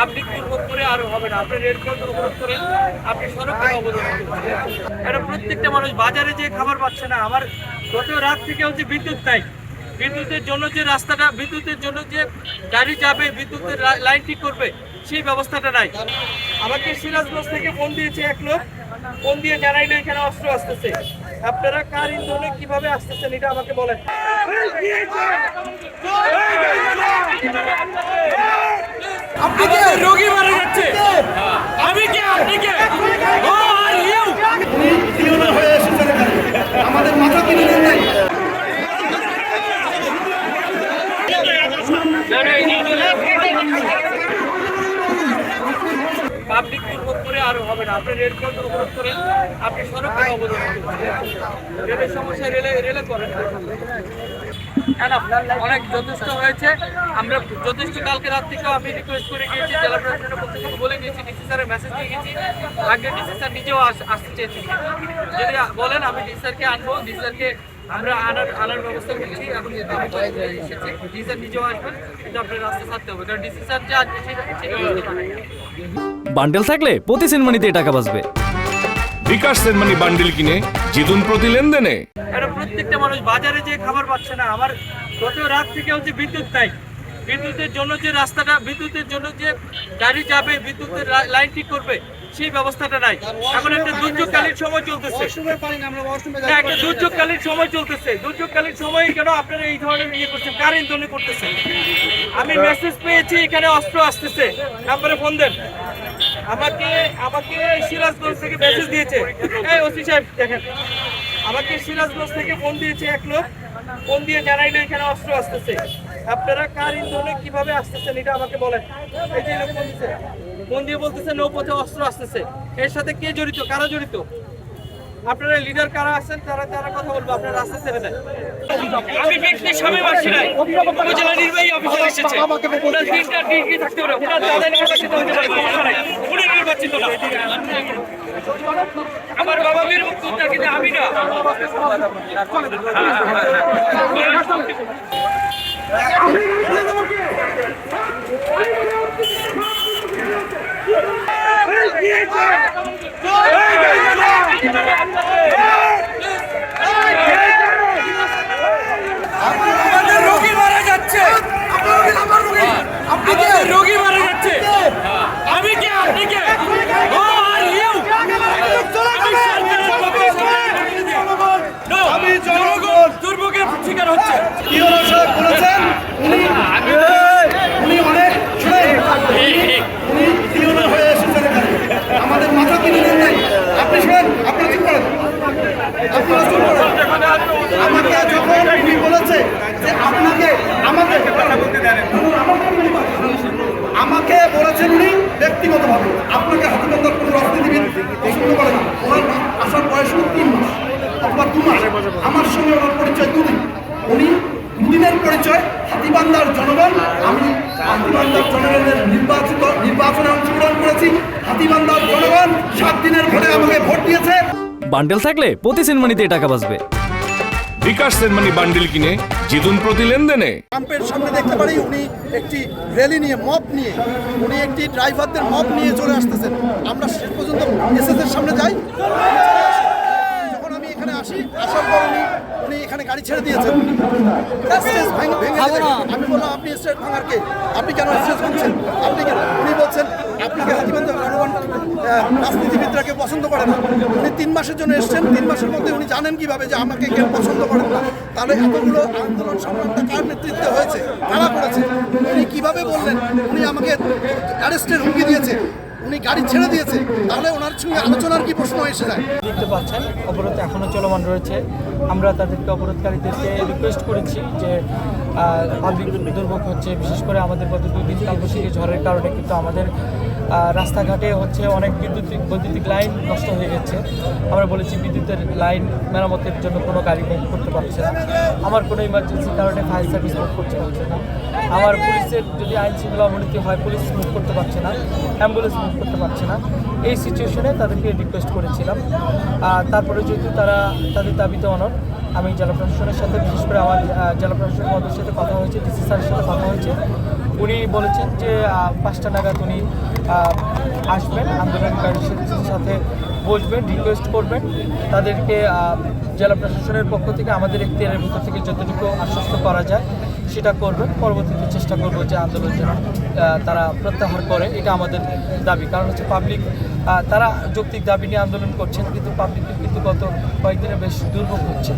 Public দুর্ভোগ করে আর হবে না। আপনি রেড কল অবরোধ করেন, আপনি সড়কে অবরোধ করেন। এটা প্রত্যেকটা মানুষ বাজারে যে খাবার পাচ্ছে না। আমার গত রাত থেকে হচ্ছে বিদ্যুৎ নাই। বিদ্যুতের জন্য যে রাস্তাটা, বিদ্যুতের জন্য যে গাড়ি যাবে, বিদ্যুতের লাইন ঠিক করবে, সেই ব্যবস্থাটা নাই। আমাকে সিরাজগঞ্জ থেকে ফোন দিয়েছে এক লোক, ফোন দিয়ে জানাইলে এখানে অস্ত্র আসতেছে। আপনারা কার ইন্ধনে কিভাবে আসতেছেন এটা আমাকে বলেন। রোগী মারা যাচ্ছে, আমি কে, আপনি কে? আমাদের মাথা কিনে নেন নাই। পাবলিক দুর্ভোগ করে আর হবে না। আপনি রেড কল অবরোধ করেন, আপনি সড়কে অবরোধ করেন। রেলের সমস্যা রেলে করেন। অনেক যথেষ্ট হয়েছে। আমরা যথেষ্ট কালকে রাত থেকেও আমি রিকোয়েস্ট করে গিয়েছি, জেলা প্রশাসনের পক্ষ থেকে বলে গিয়েছি, ডিসি স্যারের মেসেজ দিয়ে গেছি। আগে ডিসি স্যার নিজেও আসতে চেয়েছি। যদি বলেন আমি ডিসি স্যারকে আনবো, ডিসি স্যারকে আমরা আনার ব্যবস্থা করছি। এখন ডিসি স্যার নিজেও আসবেন, কিন্তু আপনার রাস্তা ছাড়তে হবে, কারণ ডিসি স্যার যে আসবে সেটা বান্ডেল থাকলে প্রতি সেনমানিতে টাকা বাঁচবে। বিকাশ সেনমানি বান্ডেল কিনে জিতুন প্রতি লেনদেনে। এটা প্রত্যেকটা মানুষ বাজারে যে খাবার পাচ্ছে না। আমার গত রাত থেকে হচ্ছে বিদ্যুৎ নাই। বিদ্যুতের জন্য যে রাস্তাটা, বিদ্যুতের জন্য যে গাড়ি যাবে, বিদ্যুতের লাইন ঠিক করবে, সেই ব্যবস্থাটা নাই। এখন একটা দুর্যোগকালীন সময় চলতেছে, একটা দুর্যোগকালীন সময় চলতেছে। দুর্যোগকালীন সময় কেন আপনারা এই ধরনের ইয়ে করছেন, কার ইন্ধনে করতেছেন? আমি মেসেজ পেয়েছি এখানে অস্ত্র আসতেছে, নাম্বারে ফোন দেন। আমাকে সিরাজগঞ্জ থেকে মেসেজ দিয়েছে, এই ওসি সাহেব দেখেন, আমাকে সিরাজগঞ্জ থেকে ফোন দিয়েছে এক লোক, ফোন দিয়ে জানাইলে এখানে অস্ত্র আসতেছে। আপনারা কার ইন্ধনে কিভাবে আসতেছেন এটা আমাকে বলেন। এই যে লোক ফোন দিয়ে বলতেছে নৌপথে অস্ত্র আসতেছে। এর সাথে কে জড়িত, কারা জড়িত? আপনারা লিডার কারা আছেন তারা কথা বলবো। আপনারা রাস্তা ছেড়ে দেন। আমি ব্যক্তির স্বামী বাসী নাই, উপজেলা নির্বাহী অফিসার এসেছে, ওনার তিনটা ডিগ্রি থাকতে পারে, ওনার দাদা নির্বাচিত হতে পারে, সমস্যা নাই, উনি নির্বাচিত না। আমার বাবা বীর মুক্তিযোদ্ধা, কিন্তু আমি না। আমাদের রোগী মারা যাচ্ছে, আমাদের রোগী মারা যাচ্ছে, আমি কে, আপনি কে? আমি জনগণ দুর্ভোগের শিকার হচ্ছে। বলেছেন উনি অনেক হয়ে এসেছেন এখানে। আমাদের মাথা কিনে নেন নাই। আপনি শোনেন, আপনারা চুপ করেন, আপনারা চুপ করেন। আমাকে যখন উনি বলেছে যে আমাকে বলেছেন উনি ব্যক্তিগতভাবে আপনাকে হাতিবান্ধার কোনো রাজনীতিবিদ পছন্দ করে না। ওনার আসার বয়স 3 মাস অথবা 2 মাস, আমার সঙ্গে ওনার পরিচয় 2 দিন। উনি 2 দিনের পরিচয়। হাতিবান্ধার জনগণ, আমি হাতিবান্ধার জনগণের নির্বাচনে অংশগ্রহণ করেছি। হাতিবান্ধার জনগণ 7 দিনের ভোটে আমাকে ভোট দিয়েছে। বান্ডেল থাকলে প্রতি সেনমানিতে টাকা বাঁচবে। বিকাশ সেনমানি বান্ডেল কিনে জিতুন প্রতি লেনদেনে। ক্যাম্পের সামনে দেখতে পারি উনি একটি র্যালি নিয়ে, মব নিয়ে, উনি একটি ড্রাইভারদের মব নিয়ে চলে আসতেছেন। আমরা শেষ পর্যন্ত এসএসের সামনে যাই। যখন আমি এখানে আসি, আসার পর উনি এখানে গাড়ি ছেড়ে দিয়েছেন। আমি বললাম আপনি স্টেজ ভাঙার কে? আপনি কেন স্টেজ ভাঙছেন? আপনি কেন? উনি বলছেন আপনাকে হাতিবান্ধার জনগণ রাজনীতিবিদরা কেউ পছন্দ করে না। উনি 3 মাসের জন্য এসছেন, 3 মাসের মধ্যে উনি জানেন কিভাবে যে আমাকে কেউ পছন্দ করেন না? তাহলে এতগুলো আন্দোলন সংগ্রামটা কার নেতৃত্বে হয়েছে, কারা করেছে? উনি কিভাবে বললেন উনি আমাকে অ্যারেস্টের হুমকি দিয়েছে, উনি গাড়ি ছেড়ে দিয়েছে? তাহলে ওনার সঙ্গে আলোচনার কি প্রশ্ন এসে যায়? দেখতে পাচ্ছেন অবরোধ এখনও চলমান রয়েছে। আমরা তাদেরকে, অবরোধকারীদেরকে রিকোয়েস্ট করেছি যে পাবলিক দুর্ভোগ হচ্ছে, বিশেষ করে আমাদের গত 2 দিন কালবৈশাখী ঝড়ের কারণে কিন্তু আমাদের রাস্তাঘাটে হচ্ছে অনেক বৈদ্যুতিক লাইন নষ্ট হয়ে গেছে। আমরা বলেছি বিদ্যুতের লাইন মেরামতের জন্য কোনো গাড়ি মুভ করতে পারছে না। আমার কোনো ইমার্জেন্সির কারণে ফায়ার সার্ভিস মুভ করতে পারছে না। আমার পুলিশের যদি আইন শৃঙ্খলা অবনতি হয়, পুলিশ মুভ করতে পারছে না, অ্যাম্বুলেন্স মুভ করতে পারছে না। এই সিচুয়েশনে তাদেরকে রিকোয়েস্ট করেছিলাম। তারপরে যেহেতু তাদের দাবিতে অনড়, আমি জেলা প্রশাসনের সাথে, বিশেষ করে আমার জেলা প্রশাসনের মধ্যে সাথে কথা হয়েছে, ডিসি স্যারের সাথে কথা হয়েছে। উনি বলেছেন যে 5টা নাগাদ উনি আসবেন, আন্দোলনকারীদের সাথে বসবেন, রিকোয়েস্ট করবেন, তাদেরকে জেলা প্রশাসনের পক্ষ থেকে আমাদের এখতিয়ারের ভিতর থেকে যতটুকু আশ্বস্ত করা যায় সেটা করবেন। পরবর্তীতে চেষ্টা করব যে আন্দোলন যেন তারা প্রত্যাহার করে, এটা আমাদের দাবি। কারণ হচ্ছে পাবলিক তারা যৌক্তিক দাবি নিয়ে আন্দোলন করছেন, কিন্তু পাবলিকের কিন্তু গত কয়েকদিনে বেশ দুর্ভোগ হচ্ছে।